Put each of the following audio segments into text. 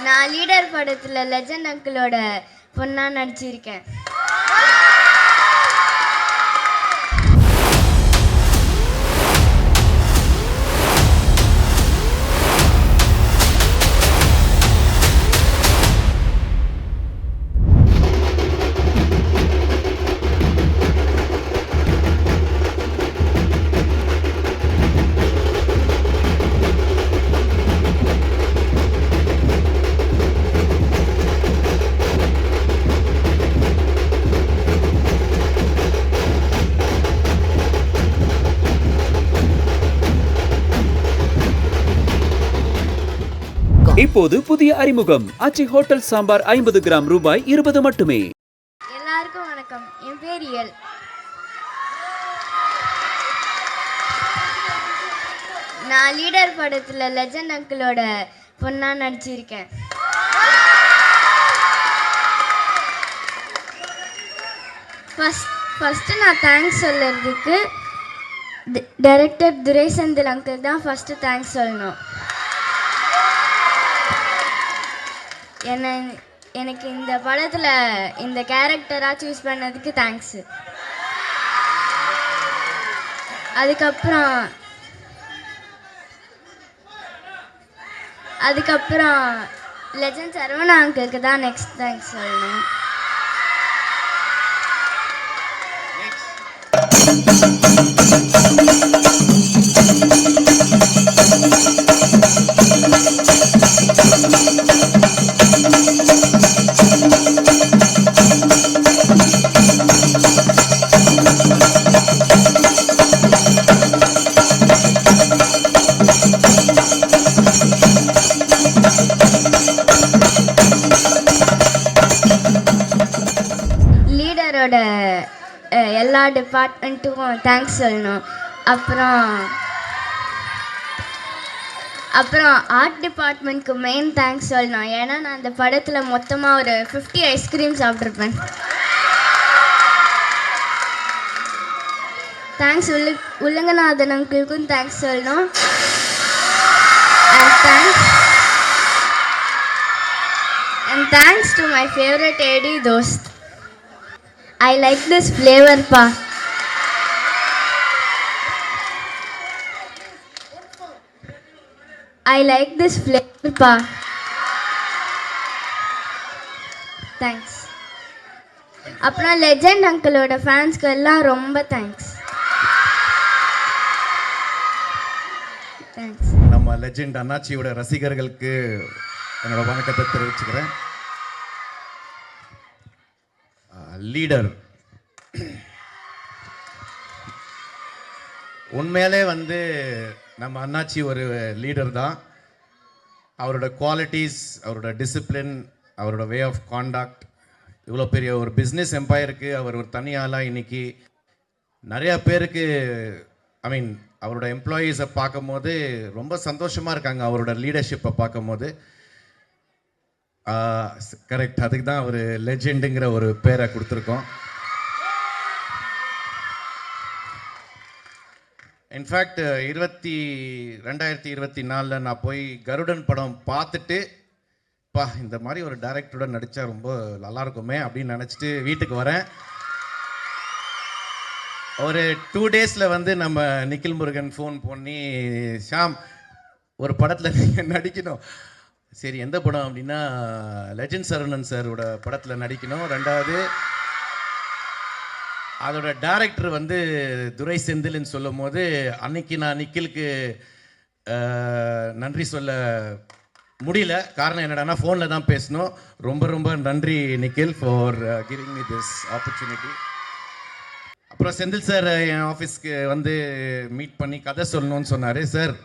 நான் லீடர் படத்தில் லெஜண்ட் அங்கிளோட பொண்ணா நடிச்சிருக்கேன். இப்போது புதிய அறிமுகம் ஆச்சி ஹோட்டல் சாம்பார் 50 கிராம் ரூபாய் 20 மட்டுமே. எல்லாருக்கும் வணக்கம். என் பேர் இயல். நான் லீடர் படத்தில் லெஜண்ட் அங்கிளோட பொண்ணா நடிச்சிருக்கேன். ஃபஸ்ட்டு நான் தேங்க்ஸ் சொல்கிறதுக்கு டைரக்டர் துரை செந்தில் அங்கிள் தான் ஃபஸ்ட்டு தேங்க்ஸ் சொல்லணும். எனக்கு இந்த படத்தில் இந்த கேரக்டராக சூஸ் பண்ணதுக்கு தேங்க்ஸு. அதுக்கப்புறம் லெஜண்ட் சரவணா அங்கிளுக்கு தான் நெக்ஸ்ட் தேங்க்ஸ் சொல்லணும். லீடரோட எல்லா டிபார்ட்மெண்ட்டுக்கும் தேங்க்ஸ் சொல்லணும். அப்புறம் ஆர்ட் டிபார்ட்மெண்ட்க்கு மெயின் தேங்க்ஸ் சொல்லணும். ஏன்னா நான் அந்த படத்தில் மொத்தமாக ஒரு 50 ஐஸ்கிரீம் சாப்பிட்ருப்பேன். தேங்க்ஸ் உலகநாதன் அங்கிளுக்கும் தேங்க்ஸ் சொல்லணும். And thanks to my favorite AD Dost. I like this flavor pa. I like this flavor pa. Thanks. அப்புறம் லெஜண்ட் அங்கிளோட ஃபேன்ஸ்க்கு எல்லாம் ரொம்ப தேங்க்ஸ். தேங்க்ஸ். நம்ம லெஜண்ட் அண்ணாச்சியோட ரசிகர்களுக்கு என்னோட வணக்கத்தை தெரிவிச்சுக்கிறேன். லீடர் உண்மையிலே நம்ம அண்ணாச்சி ஒரு லீடர் தான். அவரோட குவாலிட்டிஸ், அவரோட டிசிப்ளின், அவரோட வே ஆஃப் காண்டாக்ட், இவ்வளோ பெரிய ஒரு பிஸ்னஸ் எம்பையருக்கு அவர் ஒரு தனியாளாக இன்னைக்கு நிறையா பேருக்கு அவரோட எம்ப்ளாயீஸை பார்க்கும் போது ரொம்ப சந்தோஷமாக இருக்காங்க. அவரோட லீடர்ஷிப்பை பார்க்கும் போது கரெக்ட், அதுக்கு தான் அவர் லெஜெண்டுங்கிற ஒரு பேரை கொடுத்துருக்கோம். இன்ஃபேக்ட் 2024 நான் போய் கருடன் படம் பார்த்துட்டு இந்த மாதிரி ஒரு டைரக்டரோட நடித்தா ரொம்ப நல்லா இருக்குமே அப்படின்னு நினச்சிட்டு வீட்டுக்கு வரேன். ஒரு 2 டேஸில் நம்ம நிக்கில் முருகன் ஃபோன் பண்ணி, ஷாம் ஒரு படத்தில் நீங்கள் நடிக்கணும். சரி, எந்த படம் அப்படின்னா லெஜண்ட் சரவணன் சாரோட படத்தில் நடிக்கணும். ரெண்டாவது அதோட டைரக்டர் துரை செந்தில்னு சொல்லும் போது அன்னைக்கு நான் நிக்கிலுக்கு நன்றி சொல்ல முடியல. காரணம் என்னடானா ஃபோனில் தான் பேசணும். ரொம்ப ரொம்ப நன்றி Nikhil for giving me this opportunity. அப்புறம் செந்தில் சார் என் ஆஃபீஸ்க்கு மீட் பண்ணி கதை சொல்லணும்னு சொன்னார். சார்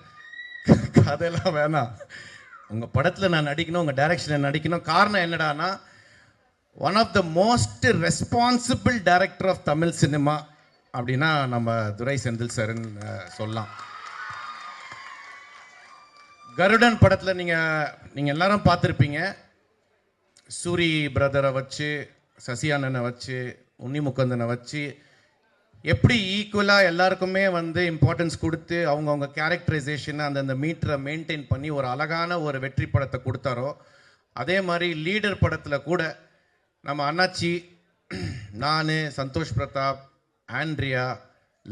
கதையெல்லாம் வேணாம், உங்கள் படத்தில் நான் நடிக்கணும், உங்கள் டைரக்ஷனில் நடிக்கணும். காரணம் என்னடானா one of the most responsible director of Tamil cinema அப்படின்னா நம்ம துரை செந்தில் சார்ன்னு சொல்லலாம். கருடன் படத்தில் நீங்கள் எல்லாரும் பார்த்துருப்பீங்க. சூரி பிரதரை வச்சு, சசி அண்ணனை வச்சு, உன்னி முகுந்தனை வச்சு எப்படி ஈக்குவலாக எல்லாருக்குமே இம்பார்ட்டன்ஸ் கொடுத்து அவங்கவுங்க கேரக்டரைசேஷனை அந்தந்த மீட்டரை மெயின்டைன் பண்ணி ஒரு அழகான ஒரு வெற்றி படத்தை கொடுத்தாரோ, அதே மாதிரி லீடர் படத்தில் கூட நம்ம அண்ணாச்சி, நான், சந்தோஷ் பிரதாப், ஆண்ட்ரியா,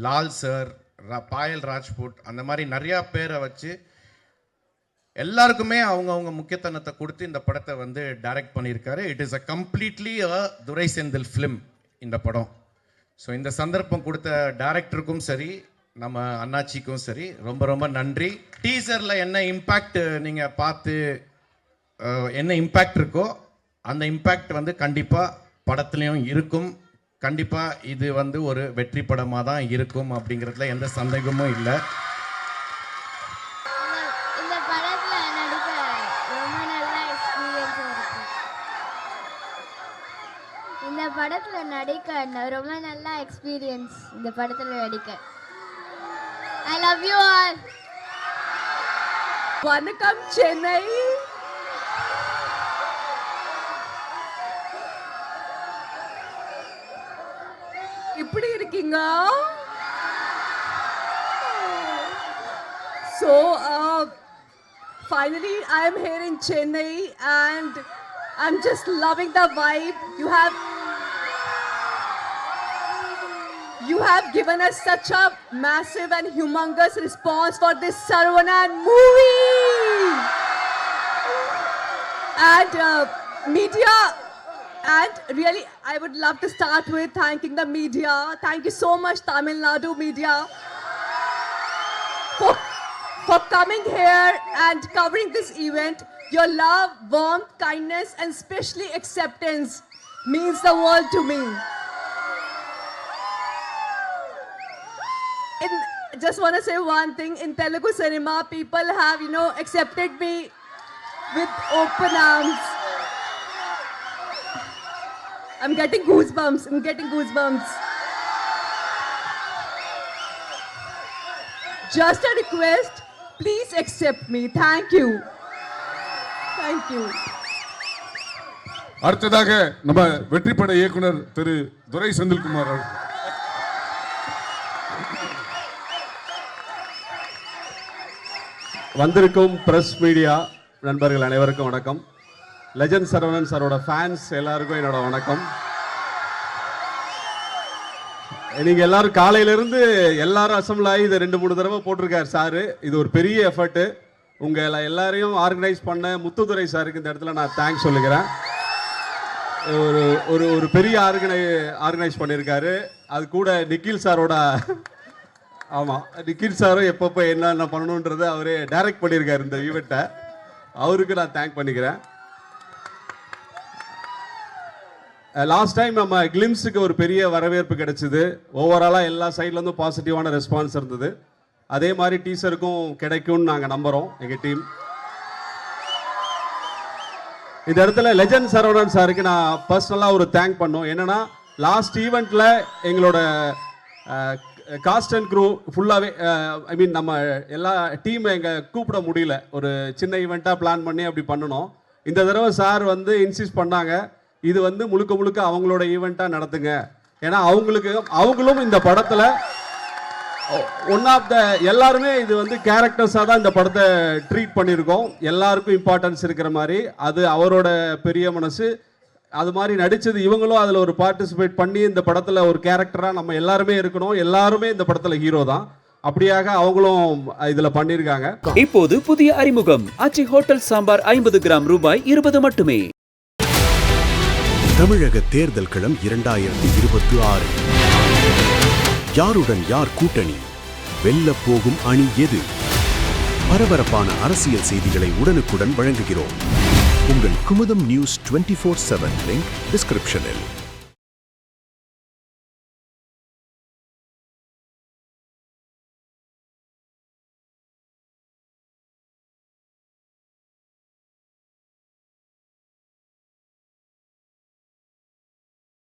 லால் சார், பாயல் ராஜ்புட், அந்த மாதிரி நிறையா பேரை வச்சு எல்லாருக்குமே அவங்கவுங்க முக்கியத்துவத்தை கொடுத்து இந்த படத்தை வந்து டைரக்ட் பண்ணியிருக்காரு. It is a completely Durai Senthil film இந்த படம். ஸோ இந்த சந்தர்ப்பம் கொடுத்த டைரக்டருக்கும் சரி, நம்ம அண்ணாச்சிக்கும் சரி ரொம்ப ரொம்ப நன்றி. டீசரில் என்ன இம்பேக்ட் நீங்கள் பார்த்து என்ன இம்பேக்ட் இருக்கோ அந்த இம்பேக்ட் வந்து கண்டிப்பாக படத்துலையும் இருக்கும். கண்டிப்பாக இது வந்து ஒரு வெற்றி படமாக தான் இருக்கும் அப்படிங்கிறதுல எந்த சந்தேகமும் இல்லை. இந்த படத்தில் நடிக்க ரொம்ப நல்ல எக்ஸ்பீரியன்ஸ் இருக்கு. இந்த படத்தில் நடிக்க ரொம்ப நல்ல எக்ஸ்பீரியன்ஸ் இந்த படத்தில் நடிக்க. I love you all. வணக்கம் சென்னை. எப்படி இருக்கீங்க? So finally I am here in Chennai and I'm just loving the vibe. You have given us such a massive and humongous response for this Saravanan movie. And media, and really I would love to start with thanking the media. Thank you so much Tamil Nadu media for coming here and covering this event. Your love, warmth, kindness and especially acceptance means the world to me. Just want to say one thing. In Telugu cinema, people have, accepted me with open arms. I'm getting goosebumps. Just a request, please accept me. Thank you. அடுத்ததாக நம்ம வெற்றிப்பட இயக்குனர் திரு துரை செந்தில்குமார் அவர்கள். வந்திருக்கும் press media நண்பர்கள் அனைவருக்கும் வணக்கம். Legend Saravanan சாரோட fans எல்லாருக்கும் என்னோட வணக்கம். நீங்க எல்லாரும் காலையிலிருந்து எல்லாரும் அசம்பிள் ஆகி இதை 2-3 தடவை போட்டிருக்காரு சாரு. இது ஒரு பெரிய எஃபர்ட். உங்க எல்லாரையும் ஆர்கனைஸ் பண்ண முத்துதுரை சாருக்கு இந்த இடத்துல நான் தேங்க்ஸ் சொல்லுகிறேன். ஒரு பெரிய ஆர்கனைஸ் பண்ணியிருக்காரு. அது கூட நிக்கில் சாரோட, ஆமாம், நிக்கில் சாரும் எப்பப்போ என்னென்ன பண்ணணுன்றதை அவரே டைரக்ட் பண்ணியிருக்காரு இந்த ஈவெண்ட்டை. அவருக்கு நான் தேங்க் பண்ணிக்கிறேன். லாஸ்ட் டைம் நம்ம கிளிம்ஸுக்கு ஒரு பெரிய வரவேற்பு கிடைச்சிது. ஓவராலாக எல்லா சைட்லேருந்தும் பாசிட்டிவான ரெஸ்பான்ஸ் இருந்தது. அதே மாதிரி டீசருக்கும் கிடைக்கும்னு நாங்கள் நம்புகிறோம் எங்கள் டீம். இந்த இடத்துல லெஜண்ட் சரவணன் சாருக்கு நான் பர்சனலாக ஒரு தேங்க் பண்ணோம். என்னென்னா லாஸ்ட் ஈவெண்ட்டில் எங்களோட காஸ்ட் அண்ட் க்ரூ ஃபுல்லாகவே, நம்ம எல்லா டீமை எங்கள் கூப்பிட முடியல. ஒரு சின்ன ஈவெண்ட்டாக பிளான் பண்ணி அப்படி பண்ணணும். இந்த தடவை சார் வந்து இன்சிஸ்ட் பண்ணாங்க, இது வந்து முழுக்க அவங்களோட ஈவெண்ட்டாக நடத்துங்க. ஏன்னா அவங்களும் இந்த படத்தில் ஒன் ஆஃப் த, எல்லாருமே இது வந்து கேரக்டர்ஸாக தான் இந்த படத்தை ட்ரீட் பண்ணியிருக்கோம். எல்லாருக்கும் இம்பார்ட்டன்ஸ் இருக்கிற மாதிரி அது அவரோட பெரிய மனசு. அது மாதிரி நடிச்சது இவங்களும் அதில் ஒரு பார்ட்டிசிபேட் பண்ணி இந்த படத்தில் ஒரு கேரக்டராக நம்ம எல்லாருமே இருக்கணும். எல்லாருமே இந்த படத்தில் ஹீரோ தான். அப்படியாக அவங்களும் இதில் பண்ணியிருக்காங்க. இப்போது புதிய அறிமுகம் ஆச்சி ஹோட்டல் சாம்பார் 50 கிராம் ரூபாய் 20 மட்டுமே. தமிழக தேர்தல் களம் 2026. யாருடன் யார் கூட்டணி? வெல்ல போகும் அணி எது? பரபரப்பான அரசியல் செய்திகளை உடனுக்குடன் வழங்குகிறோம். உங்கள் குமுதம் நியூஸ் 24/7 லிங்க் டிஸ்கிரிப்ஷனில்.